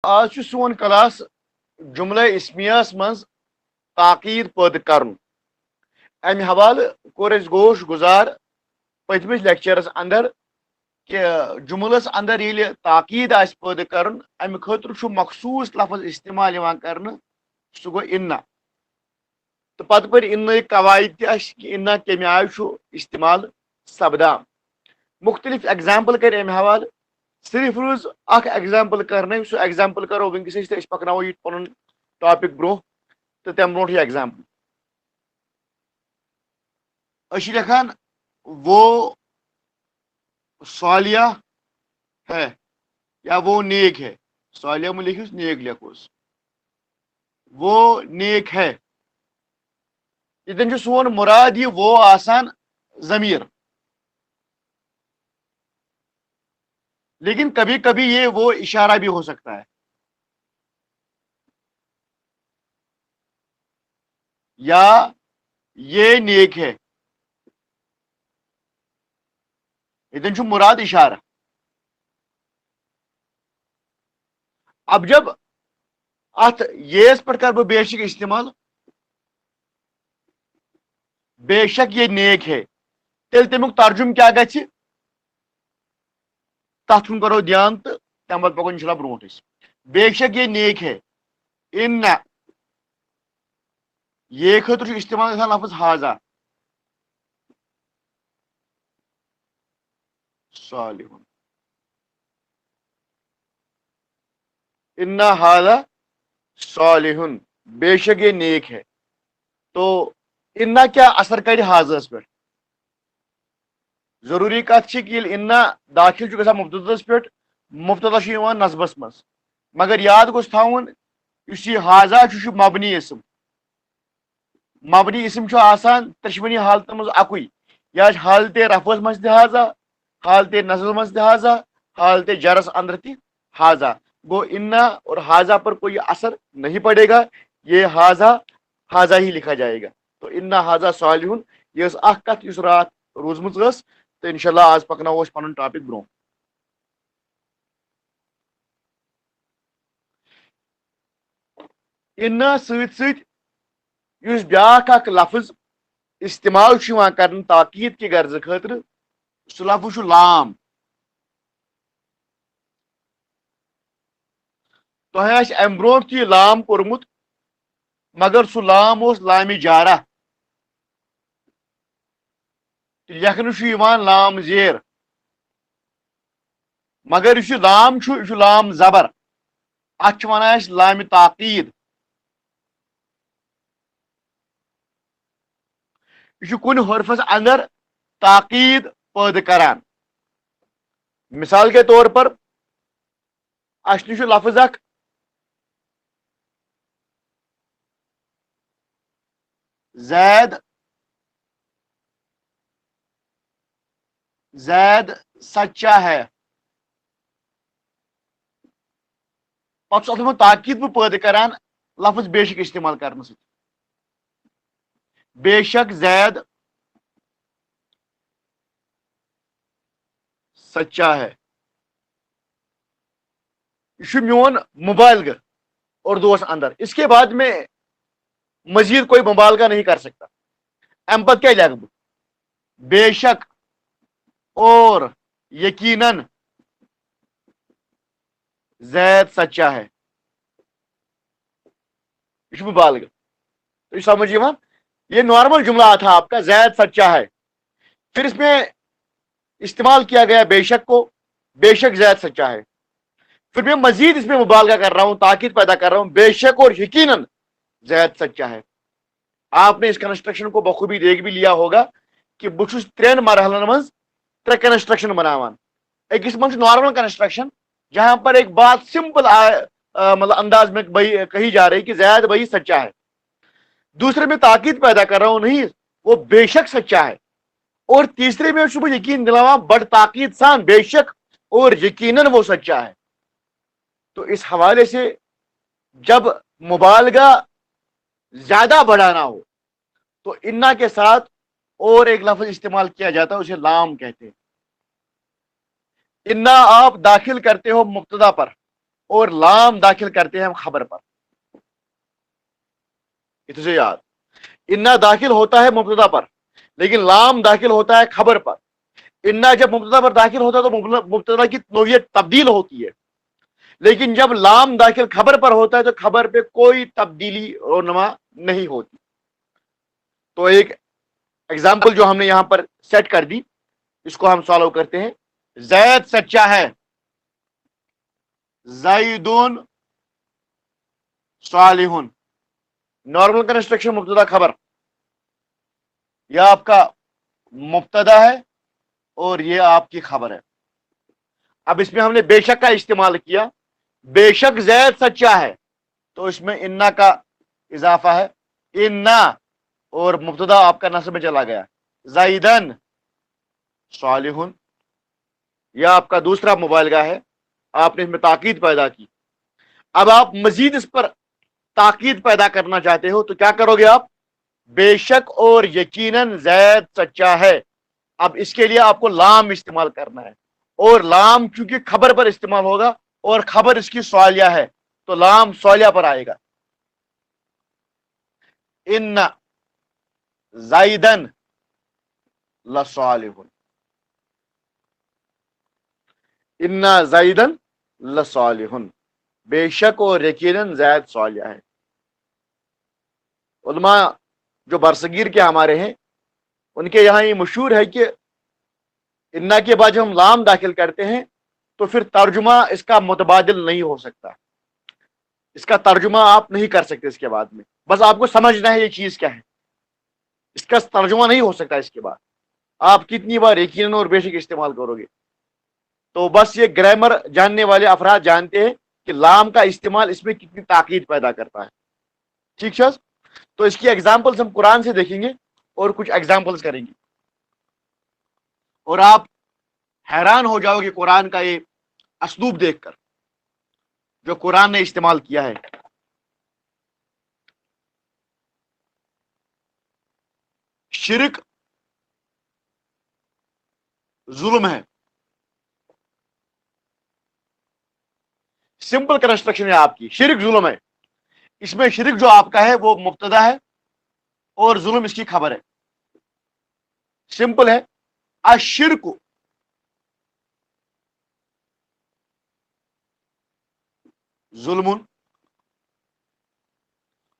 آج سون کلاس جملہ اسمیس مز تاکید پید کرن امہ حوالہ کور اس گوش گزار پتمس لیکچرس اندر کہ جملس اندر یل تاکید آس پید کرن امہ خاطر مخصوص لفظ استعمال کرنا سہ گو انا تو پتہ پر ان قواعد تہ کہ انا کمہ آیہ استعمال سپدان مختلف ایگزامپل کر امہ حوالہ صرف روز اخ ایگزامپل کرنے سہ ایگزامپل کرو ونکس پکنو یہ پن ٹاپک برو تو تم برو یہ ایگزامپل اچھی لکھان وہ صالحہ ہے یا وہ نیک ہے صالحہ میں لکھوس نیک لکھوس وہ نیک ہے اتن سون مراد یہ وہ آسان ضمیر لیکن کبھی کبھی یہ وہ اشارہ بھی ہو سکتا ہے یا یہ نیک ہے اتن مراد اشارہ اب جب ات یس پہ کر بے شک استعمال بے شک یہ نیک ہے تیل تمیک ترجم کیا گژھِ تر کن کرو دھیان تو تم پتہ پکو انشاء اللہ برونٹ بے شک یہ نیک ہے ان یہ خاطر استعمال گژھان لفظ حاضہ صالح ان حاضہ صالح بے شک یہ نیک ہے تو انا کیا اثر کر حاضس پہ ضروری کت کہ انا داخل گژھان مبتدس پہ مبتدا نصبس مز مگر یاد گوس تھاون اس یہ حاضہ مبنی اسم مبنی اسم آسان ترشونی حالتن مز اکوئی یا حالت رفعس مز حاضہ حالت نصب مز حاضہ حالت جرس اندر تہ حاضہ گو انا اور حاضہ پر کوئی اثر نہیں پڑے گا یہ حاضہ حاضہ ہی لکھا جائے گا تو انا حاضہ صالح یہ اخ کت اس رات روزمت تو انشاءاللہ آج پکنو پن ٹاپک برو انا ست بیاکھ اخ لفظ استعمال کرن تاکید کی غرض خاطر سہ لفظ لام تہ ام برو یہ لام کورمت مگر سہ لام اس لام جارہ لکھنہ لام زیر مگر اس لام یہ لام زبر ات ونان لام تاکید یہ کن حرفس اندر تاکید پید کران مثال کے طور پر اس نش لفظ اخ زید زید سچا ہے پتہ ات تاکید پید کران لفظ بے شک استعمال کرنے ست بے شک زید سچا ہے یہ میون مبالغہ اردوس اندر اس کے بعد میں مزید کوئی مبالغہ نہیں کر سکتا ام پتہ کیا لکھ بے شک اور یقیناً زید سچا ہے یہ مبالغہ تو یہ سمجھ یہ نارمل جملہ تھا آپ کا زید سچا ہے پھر اس میں استعمال کیا گیا بے شک کو بے شک زید سچا ہے پھر میں مزید اس میں مبالغہ کر رہا ہوں تاکید پیدا کر رہا ہوں بے شک اور یقیناً زید سچا ہے آپ نے اس کنسٹرکشن کو بخوبی دیکھ بھی لیا ہوگا کہ بہت ترین مرحلن مز ترے کنسٹرکشن بناوان اکس من نارمل کنسٹرکشن جہاں پر ایک بات سمپل مطلب انداز میں کہی جا رہی کہ زید بھائی سچا ہے دوسرے میں تاکید پیدا کر رہا ہوں نہیں وہ بے شک سچا ہے اور تیسرے میں صبح یقین دلاوا بڑ تاکید سان بے شک اور یقیناً وہ سچا ہے تو اس حوالے سے جب مبالغہ زیادہ بڑھانا ہو تو انا کے ساتھ اور ایک لفظ استعمال کیا جاتا ہے اسے لام کہتے ہیں انا آپ داخل کرتے ہو مبتدا پر और लाम दाखिल करते हैं हम खबर पर। इसे याद, इन्ना दाखिल होता है मुब्तदा पर, लेकिन लाम दाखिल होता है खबर पर। इन्ना जब मुब्तदा पर दाखिल होता है तो मुब्तदा की नोयत तब्दील होती है, लेकिन जब लाम दाखिल खबर पर होता है तो खबर पे कोई तब्दीली रोनमा नहीं होती। तो एक एग्जाम्पल जो हमने यहां पर सेट कर दी, इसको हम सॉल्व करते हैं। जैद सच्चा है, जाइदुन सालिहुन। नॉर्मल कंस्ट्रक्शन मुब्तदा खबर, यह आपका मुब्तदा है और ये आपकी खबर है। अब इसमें हमने बेशक का इस्तेमाल किया, बेशक जैद सच्चा है, तो इसमें इन्ना का इजाफा है, इन्ना, और मुब्तदा आपका नस्ब में चला गया, जाइदन सालिहुन। यह आपका दूसरा मुबालगा है, आपने इसमें ताकीद पैदा की। अब आप मजीद इस पर ताकीद पैदा करना चाहते हो तो क्या करोगे आप, बेशक और यकीनन जैद सच्चा है। अब इसके लिए आपको लाम इस्तेमाल करना है, और लाम चूंकि खबर पर इस्तेमाल होगा और खबर इसकी सवालिया है तो लाम सवालिया पर आएगा। इन्ना जाइदन लसालिहुन, इन्ना जाइदन लसालिहुन, बेशक और यकीनन जैद सालिया है। उलमा जो बरसगीर के हमारे हैं, उनके यहाँ ये मशहूर है कि इन्ना के बाद जब हम लाम दाखिल करते हैं तो फिर तर्जुमा इसका मुतबादिल नहीं हो सकता, इसका तर्जुमा आप नहीं कर सकते इसके बाद में। बस आपको समझना है ये चीज क्या है, इसका तर्जुमा नहीं हो सकता इसके बाद। आप कितनी बार यकीनन और बेशक इस्तेमाल करोगे। तो बस ये ग्रामर जानने वाले अफराद जानते हैं कि लाम का इस्तेमाल इसमें कितनी ताकीद पैदा करता है। ठीक शख्स, तो इसकी एग्जाम्पल्स हम कुरान से देखेंगे और कुछ एग्जाम्पल्स करेंगे, और आप हैरान हो जाओगे कुरान का ये असलूब देखकर जो कुरान ने इस्तेमाल किया है। शिरक जुल्म है, सिंपल कंस्ट्रक्शन है आपकी, शिरक जुल्म है। इसमें शिरक जो आपका है वो मुब्तदा है और जुल्म इसकी खबर है। सिंपल है, अशिरक जुल्मुन,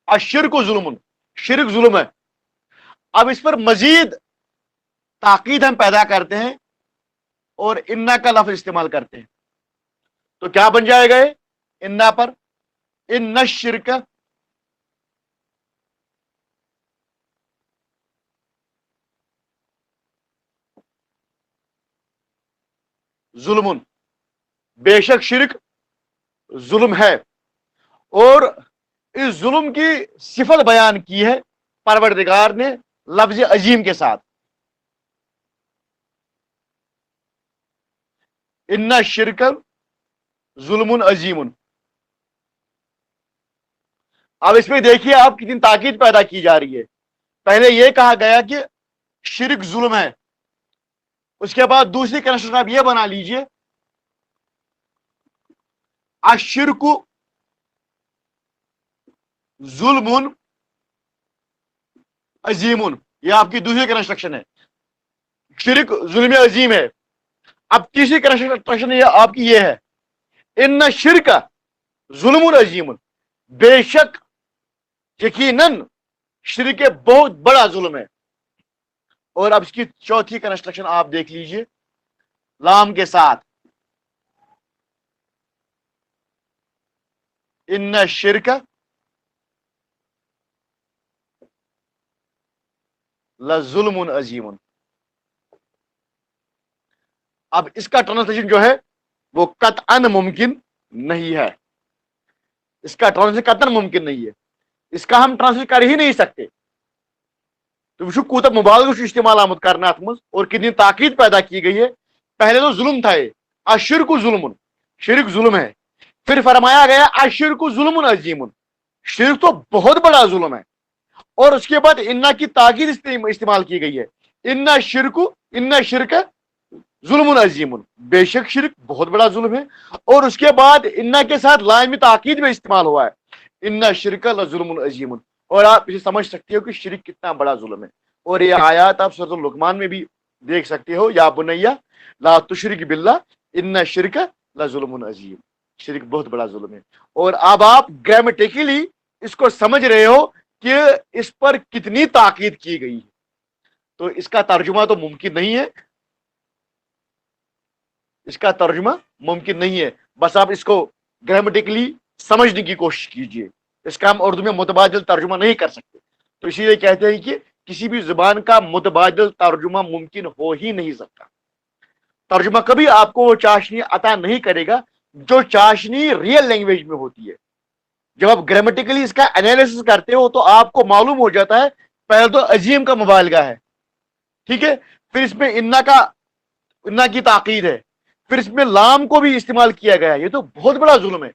अशिरक जुल्मुन, शिरक जुल्म है। अब इस पर मजीद ताकीद हम पैदा करते हैं और इन्ना का लफ्ज इस्तेमाल करते हैं, तो क्या बन जाएगा ये इन्ना पर, इन्ना शिरक जुल्मुन, बेशक शिरक जुल्म है। और इस जुल्म की सिफत बयान की है परवरदिगार ने लफ्ज अजीम के साथ, इन्ना शिरक जुल्मुन अजीमुन। अब इसमें देखिए आप कितनी ताकीद पैदा की जा रही है। पहले यह कहा गया कि शिरक जुल्म है, उसके बाद दूसरी कंस्ट्रक्शन आप यह बना लीजिए, अशिरकु जुल्मुन अजीमुन, यह आपकी दूसरी कंस्ट्रक्शन है, शिरक जुल्म अजीम है। अब तीसरी कंस्ट्रक्शन यह आपकी यह है, इन्ना शिरक जुल्मुन अजीमुन, बेशक यकीनन शिरक बहुत बड़ा जुल्म है। और अब इसकी चौथी कंस्ट्रक्शन आप देख लीजिए लाम के साथ, इन्ना शिरक लजुल्मुन अजीमुन। अब इसका ट्रांसलेशन जो है वो कतअन मुमकिन नहीं है, इसका ट्रांसलेशन कतअन मुमकिन नहीं है, इसका हम ट्रांसलेट कर ही नहीं सकते। तो वह कूत मुबालग इस्तेमाल आमद करना और कितनी ताकीद पैदा की गई है। पहले तो जुल्म था ये, अशिरक जुल्मुन, शिरक जुल्म है, फिर फरमाया गया अशिरक जुल्मुन अजीमुन, शिरक तो बहुत बड़ा जुल्म है, और उसके बाद इन्ना की ताकीद इस्तेमाल की गई है, इन्ना शिरक जुल्मुन अजीमुन, बेशक शिरक बहुत बड़ा जुल्म है। और उसके बाद इन्ना के साथ लाइम ताकीद में इस्तेमाल हुआ है, इन्ना शिरक लजुल्मुन अजीमुन। और आप इसे समझ सकते हो कि शिरक कितना बड़ा जुल्म है। और ये आयत आप सूरह लुकमान में भी देख सकते हो, या बुनैया ला तुशरिक बिल्लाह इन्ना शिरक लजुल्मुन अजीम, शिरक बहुत बड़ा जुल्म है। और अब आप ग्रामेटिकली इसको समझ रहे हो कि इस पर कितनी ताकीद की गई है। तो इसका तर्जुमा तो मुमकिन नहीं है, इसका तर्जुमा मुमकिन नहीं है। बस आप इसको ग्रामेटिकली समझने की कोशिश कीजिए। इसका हम उर्दू में मुतबादिल तर्जुमा नहीं कर सकते। तो इसीलिए कहते हैं कि किसी भी जुबान का मुतबादिल तर्जुमा मुमकिन हो ही नहीं सकता। तर्जुमा कभी आपको वो चाशनी अता नहीं करेगा जो चाशनी रियल लैंग्वेज में होती है। जब आप ग्रामेटिकली इसका एनालिसिस करते हो तो आपको मालूम हो जाता है, पहले तो अजीम का मुबालगा है, ठीक है, फिर इसमें इन्ना की ताकीद है, फिर इसमें लाम को भी इस्तेमाल किया गया है। ये तो बहुत बड़ा जुल्म है।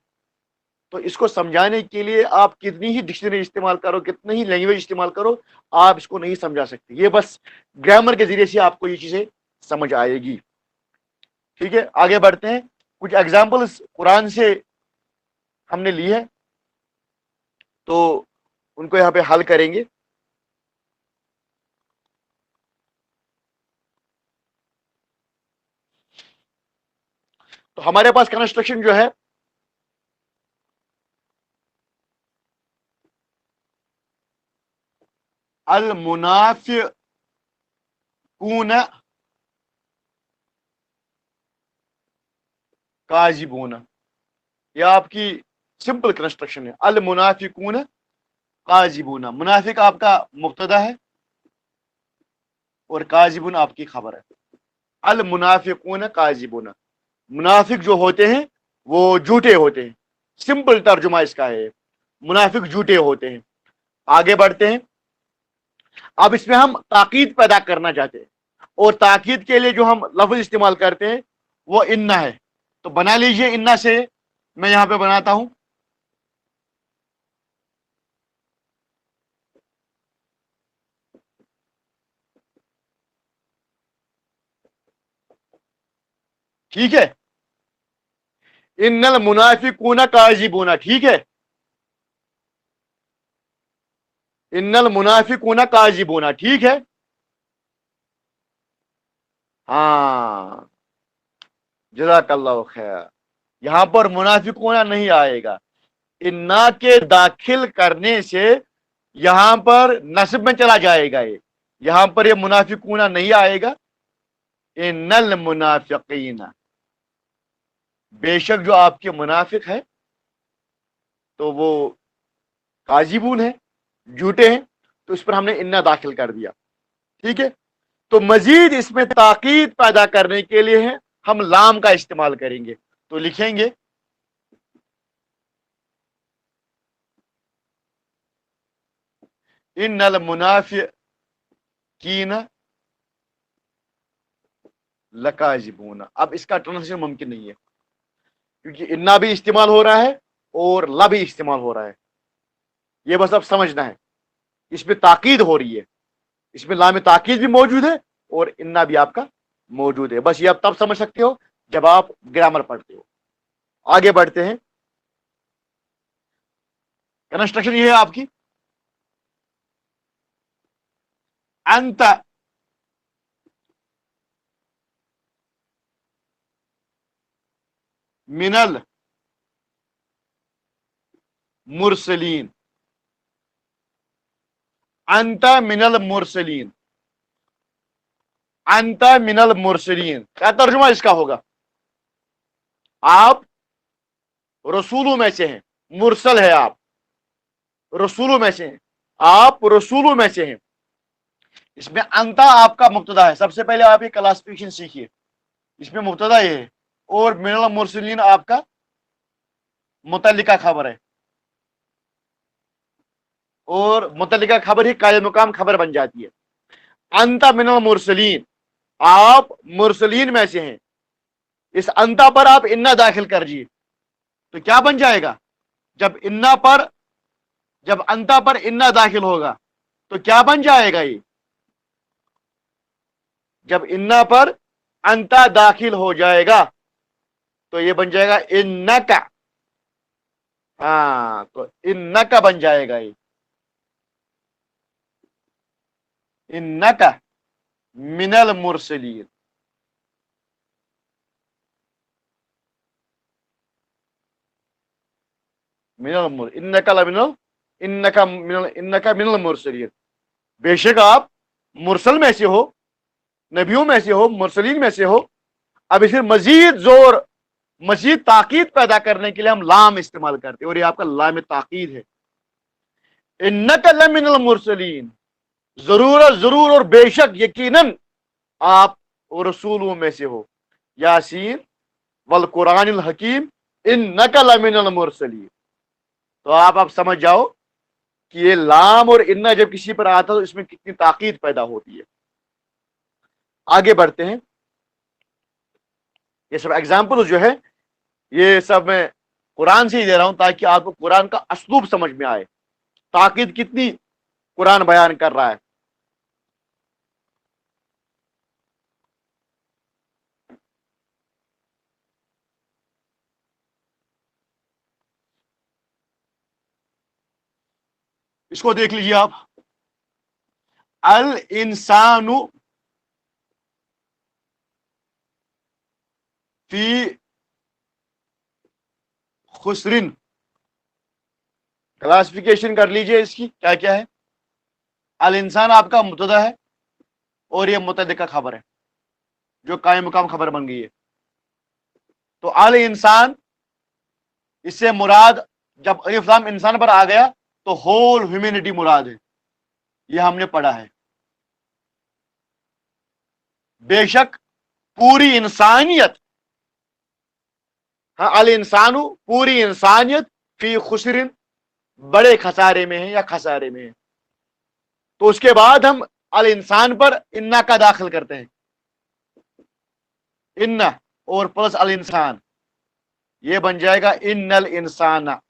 तो इसको समझाने के लिए आप कितनी ही डिक्शनरी इस्तेमाल करो, कितनी ही लैंग्वेज इस्तेमाल करो, आप इसको नहीं समझा सकते। ये बस ग्रामर के जरिए से आपको ये चीजें समझ आएगी। ठीक है, आगे बढ़ते हैं। कुछ एग्जाम्पल्स कुरान से हमने ली है, तो उनको यहां पे हल करेंगे। तो हमारे पास कंस्ट्रक्शन जो है, अल मुनाफिकून काजिबून, यह आपकी सिंपल कंस्ट्रक्शन है। अल मुनाफिकून काजिबून, मुनाफिक आपका मुब्तदा है और काजिबून आपकी खबर है। अल मुनाफिकून काजिबून, मुनाफिक जो होते हैं वो झूठे होते हैं। सिंपल तर्जुमा इसका है, मुनाफिक झूठे होते हैं। आगे बढ़ते हैं। अब इसमें हम ताकीद पैदा करना चाहते हैं, और ताकीद के लिए जो हम लफ्ज इस्तेमाल करते हैं वो इन्ना है। तो बना लीजिए, इन्ना से मैं यहां पे बनाता हूं। ठीक है, इन्नल मुनाफिकून काजिबूना, ठीक है, इन्नल मुनाफिकून काजिबूना, ठीक है। हाँ, जज़ाकल्लाहु खैर। यहां पर मुनाफिकूना नहीं आएगा, इन्ना के दाखिल करने से यहां पर नस्ब में चला जाएगा। ये यहां पर ये मुनाफिकूना नहीं आएगा। इन्नल मुनाफिकीना, बेशक जो आपके मुनाफिक है तो वो काजिबून है, झूठे हैं। तो इस पर हमने इन्ना दाखिल कर दिया। ठीक है, तो मजीद इसमें ताकीद पैदा करने के लिए है हम लाम का इस्तेमाल करेंगे। तो लिखेंगे इन्नल मुनाफिकीन लकाजिबून। अब इसका ट्रांसलेशन मुमकिन नहीं है, क्योंकि इन्ना भी इस्तेमाल हो रहा है और ला भी इस्तेमाल हो रहा है। ये बस अब समझना है, इसमें ताकीद हो रही है, इसमें लाम ताकीद भी मौजूद है और इन्ना भी आपका मौजूद है। बस ये आप तब समझ सकते हो जब आप ग्रामर पढ़ते हो। आगे बढ़ते हैं। कंस्ट्रक्शन ये है आपकी, अंत मिनल मुरसलीन, अंत मिनल मुरसलीन, अंत मिनल मुरसलीन। क्या तर्जुमा इसका होगा? आप रसूलों में से हैं, मुरसल है आप, रसूलों में से हैं, आप रसूलों में से हैं। इसमें अंता आपका मुब्तदा है। सबसे पहले आप ये क्लासिफिकेशन सीखिए, इसमें मुब्तदा ये है और मिनल मुरसलीन आपका मुतल्लिका खबर है, और मुतल्लिका खबर ही कायल मुकाम खबर बन जाती है। अंता मिनल मुरसलीन, आप मुरसलीन में से हैं। इस अंता पर आप इन्ना दाखिल कर दीजिए, तो क्या बन जाएगा? जब अंता पर इन्ना दाखिल होगा तो क्या बन जाएगा? ये जब इन्ना पर अंता दाखिल हो जाएगा तो ये बन जाएगा इन्नका। हाँ, तो इन्नका बन जाएगा ये, इन्नका मिनल मुरसलीन। इन्नका मिनल मुरसलीन, बेशक आप मुरसल में से हो, नबियों में से हो, मुरसलीन में से हो। अब इसे मजीद जोर, मजीद ताकीद पैदा करने के लिए हम लाम इस्तेमाल करते हैं, और ये आपका लाम ताकीद है। इन्नका लमिनल मुरसलीन, जरूर जरूर और बेशक यकीनन आप रसूलों में से हो। यासीन वल कुरानिल हकीम इन्नका लमिनल मुरसलीन। तो आप समझ जाओ कि ये लाम और इन्ना जब किसी पर आता है तो इसमें कितनी ताकीद पैदा होती है। आगे बढ़ते हैं। ये सब एग्जाम्पल जो है ये सब मैं कुरान से ही दे रहा हूं ताकि आपको कुरान का असलूब समझ में आए, ताकीद कितनी कुरान बयान कर रहा है। इसको देख लीजिए आप, अल इंसानु फी खुसरिन, क्लासिफिकेशन कर लीजिए इसकी क्या क्या है। अल इंसान आपका मुब्तदा है और ये मुतअद्दी का खबर है जो कायम मुकाम खबर बन गई है। तो अल इंसान, इससे मुराद जब अलिफ लाम इंसान पर आ गया तो होल ह्यूमैनिटी मुराद है, ये हमने पढ़ा है। बेशक पूरी इंसानियत, हाँ, अल इंसानु पूरी इंसानियत फी खुसरिन बड़े खसारे में है या खसारे में है। तो उसके बाद हम अल इंसान पर इन्ना का दाखिल करते हैं, इन्ना और प्लस अल इंसान, ये बन जाएगा इन्नल इंसाना।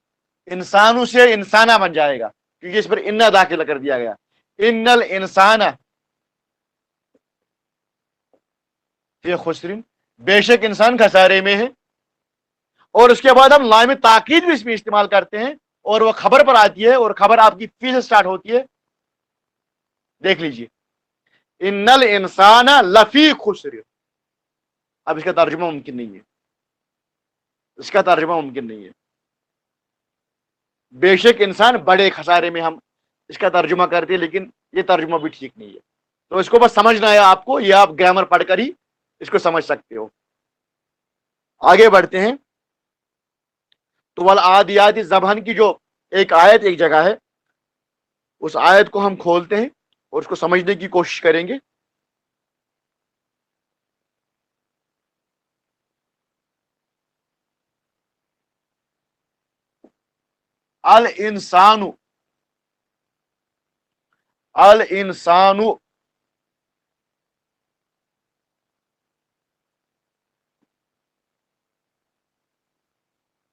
इंसानों से इंसाना बन जाएगा क्योंकि इस पर इन्ना दाखिल कर दिया गया। इन्नल इंसाना फी खुसरिन, बेशक इंसान खसारे में है। और उसके बाद हम लाम ताकीद भी इसमें इस्तेमाल करते हैं और वह खबर पर आती है और खबर आपकी फी से स्टार्ट होती है। देख लीजिए, इन्नल इंसाना लफी खुसर। अब इसका तर्जुमा मुमकिन नहीं है, इसका तर्जुमा मुमकिन नहीं है। बेशक इंसान बड़े खसारे में हम इसका तर्जुमा करते हैं, लेकिन ये तर्जुमा भी ठीक नहीं है। तो इसको बस समझना है आपको, ये आप ग्रामर पढ़कर ही इसको समझ सकते हो। आगे बढ़ते हैं। तो वल आदियात ज़बहन की जो एक आयत एक जगह है, उस आयत को हम खोलते हैं और उसको समझने की कोशिश करेंगे। अल इंसानु, अल इंसानु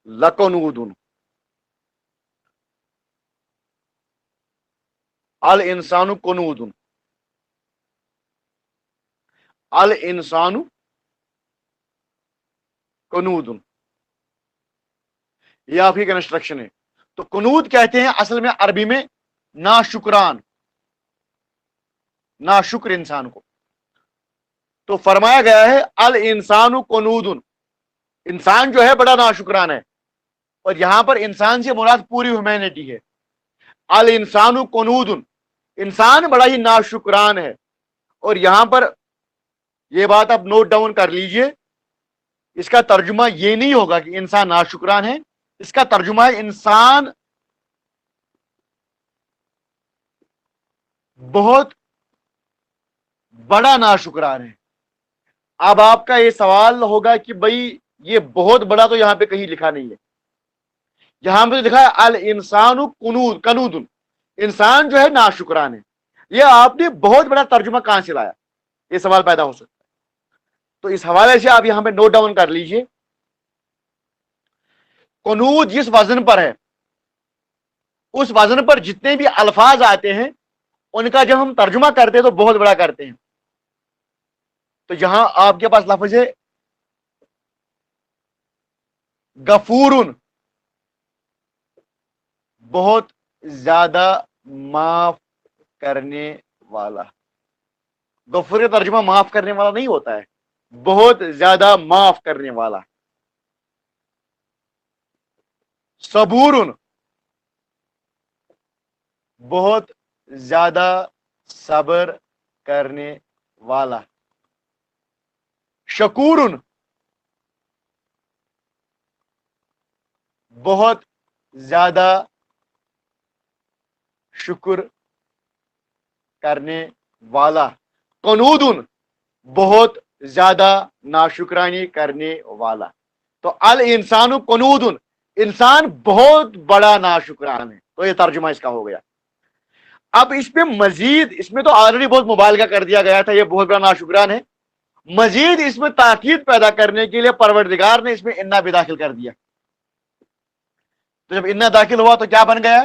लकनूदुन, अल इंसानु कुनूदुन, अल इंसानु कुनूदुन, यह आपकी कंस्ट्रक्शन है। तो कुनूद कहते हैं असल में अरबी में नाशुक्रान, नाशुक्र इंसान को। तो फरमाया गया है अल इंसानु कुनूदुन, इंसान जो है बड़ा नाशुक्रान है। और यहां पर इंसान से मुराद पूरी ह्यूमैनिटी है। अल इंसानु कुनूदुन, इंसान बड़ा ही नाशुक्रान है। और यहां पर यह बात आप नोट डाउन कर लीजिए, इसका तर्जुमा ये नहीं होगा कि इंसान नाशुक्रान है, इसका तर्जुमा है इंसान बहुत बड़ा नाशुक्रान है। अब आपका ये सवाल होगा कि भाई ये बहुत बड़ा तो यहां पे कहीं लिखा नहीं है, यहां पे लिखा है अल इंसानु कुनूद कनूदुन, इंसान जो है नाशुक्रान है। ये आपने बहुत बड़ा तर्जुमा कहां से लाया, ये सवाल पैदा हो सकता है। तो इस हवाले से आप यहां पे नोट डाउन कर लीजिए, कुनूद जिस वजन पर है उस वजन पर जितने भी अल्फाज आते हैं उनका जब हम तर्जुमा करते हैं तो बहुत बड़ा करते हैं। تو یہاں آپ کے پاس لفظ ہے غفورن، بہت زیادہ معاف کرنے والا. غفور کا ترجمہ معاف کرنے والا نہیں ہوتا ہے، بہت زیادہ معاف کرنے والا. صبورن، بہت زیادہ صبر کرنے والا. شکورن، بہت زیادہ شکر کرنے والا. قنودن، بہت زیادہ ناشکرانی کرنے والا. تو الانسان قنودن، انسان بہت بڑا ناشکران ہے. تو یہ ترجمہ اس کا ہو گیا. اب اس پہ مزید، اس میں تو آلریڈی بہت مبالغہ کر دیا گیا تھا، یہ بہت بڑا ناشکران ہے. مزید اس میں تاکید پیدا کرنے کے لیے پروردگار نے اس میں انا بھی داخل کر دیا. تو جب انا داخل ہوا تو کیا بن گیا؟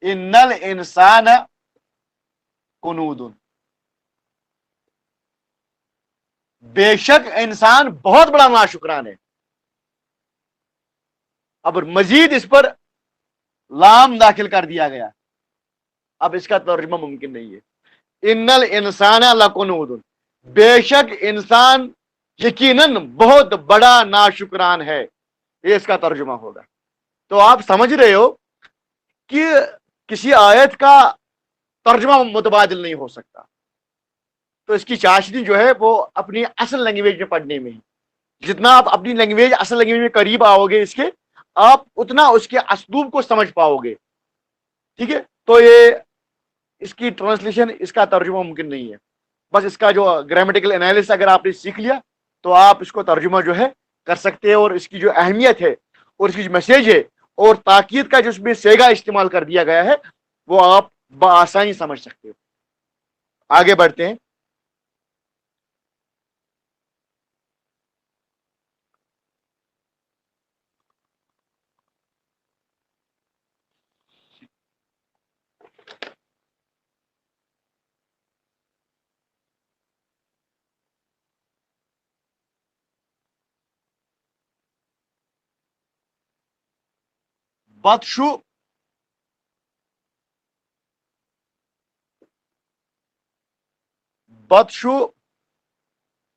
ان الانسان قنود، بے شک انسان بہت بڑا ناشکران ہے. اب مزید اس پر لام داخل کر دیا گیا. اب اس کا ترجمہ ممکن نہیں ہے. ان الانسان لقنود، بے شک انسان یقیناً بہت بڑا ناشکران ہے. یہ اس کا ترجمہ ہوگا. تو آپ سمجھ رہے ہو کہ کسی آیت کا ترجمہ متبادل نہیں ہو سکتا. تو اس کی چاشنی جو ہے وہ اپنی اصل لینگویج میں پڑھنے میں ہی. جتنا آپ اپنی لینگویج، اصل لینگویج میں قریب آؤ گے اس کے، آپ اتنا اس کے اسلوب کو سمجھ پاؤ گے. ٹھیک ہے. تو یہ اس کی ٹرانسلیشن، اس کا ترجمہ ممکن نہیں ہے. بس اس کا جو گرامیٹیکل انالیسس اگر آپ نے سیکھ لیا تو آپ اس کو ترجمہ جو ہے کر سکتے ہیں. اور اس کی جو اہمیت ہے اور اس کی جو میسج ہے اور تاکید کا جو اس میں سیگا استعمال کر دیا گیا ہے وہ آپ بآسانی سمجھ سکتے ہو. آگے بڑھتے ہیں. بدشو، بدشو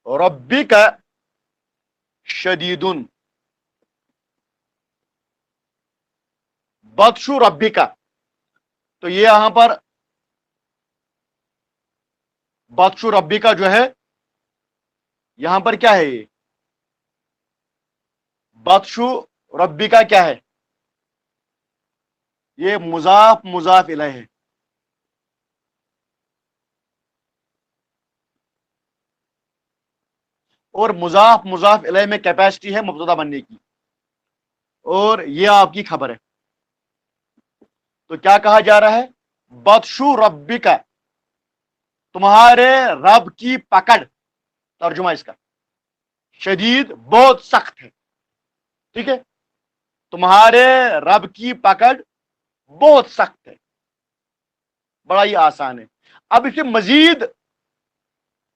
ربک شدیدن، بدشو ربک. تو یہ یہاں پر بدشو ربک جو ہے یہاں پر کیا ہے؟ یہ بدشو ربک کیا ہے؟ یہ مضاف مضاف الیہ ہے. اور مضاف مضاف الیہ میں کیپیسٹی ہے مبتدا بننے کی، اور یہ آپ کی خبر ہے. تو کیا کہا جا رہا ہے؟ بدشو ربک، تمہارے رب کی پکڑ. ترجمہ اس کا شدید، بہت سخت ہے. ٹھیک ہے. تمہارے رب کی پکڑ بہت سخت ہے. بڑا ہی آسان ہے. اب اسے مزید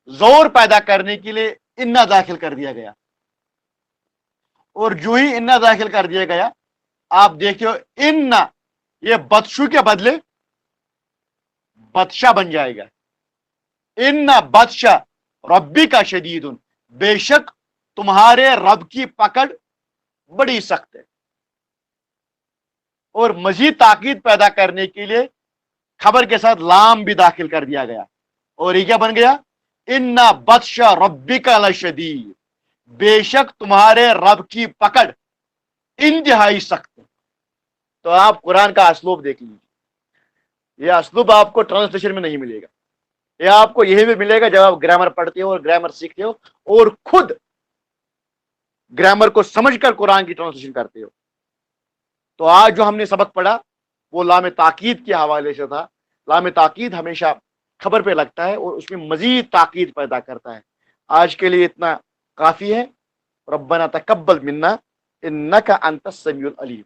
زور پیدا کرنے کے لیے انا داخل کر دیا گیا. اور جو ہی انا داخل کر دیا گیا آپ دیکھتے ہو انا یہ بدشو کے بدلے بدشا بن جائے گا. انا بدشا ربی کا شدید، بے شک تمہارے رب کی پکڑ بڑی سخت ہے. اور مزید تاکید پیدا کرنے کے لیے خبر کے ساتھ لام بھی داخل کر دیا گیا. اور یہ کیا بن گیا؟ انا بدشا ربک لشدید، بے شک تمہارے رب کی پکڑ انتہائی سخت ہے. تو آپ قرآن کا اسلوب دیکھ لیجیے. یہ اسلوب آپ کو ٹرانسلیشن میں نہیں ملے گا. یہ آپ کو یہی بھی ملے گا جب آپ گرامر پڑھتے ہو اور گرامر سیکھتے ہو اور خود گرامر کو سمجھ کر قرآن کی ٹرانسلیشن کرتے ہو. تو آج جو ہم نے سبق پڑھا وہ لام تاکید کے حوالے سے تھا. لام تاکید ہمیشہ خبر پہ لگتا ہے اور اس میں مزید تاکید پیدا کرتا ہے. آج کے لیے اتنا کافی ہے. ربنا تقبل منا انک انت السمیع العلیم.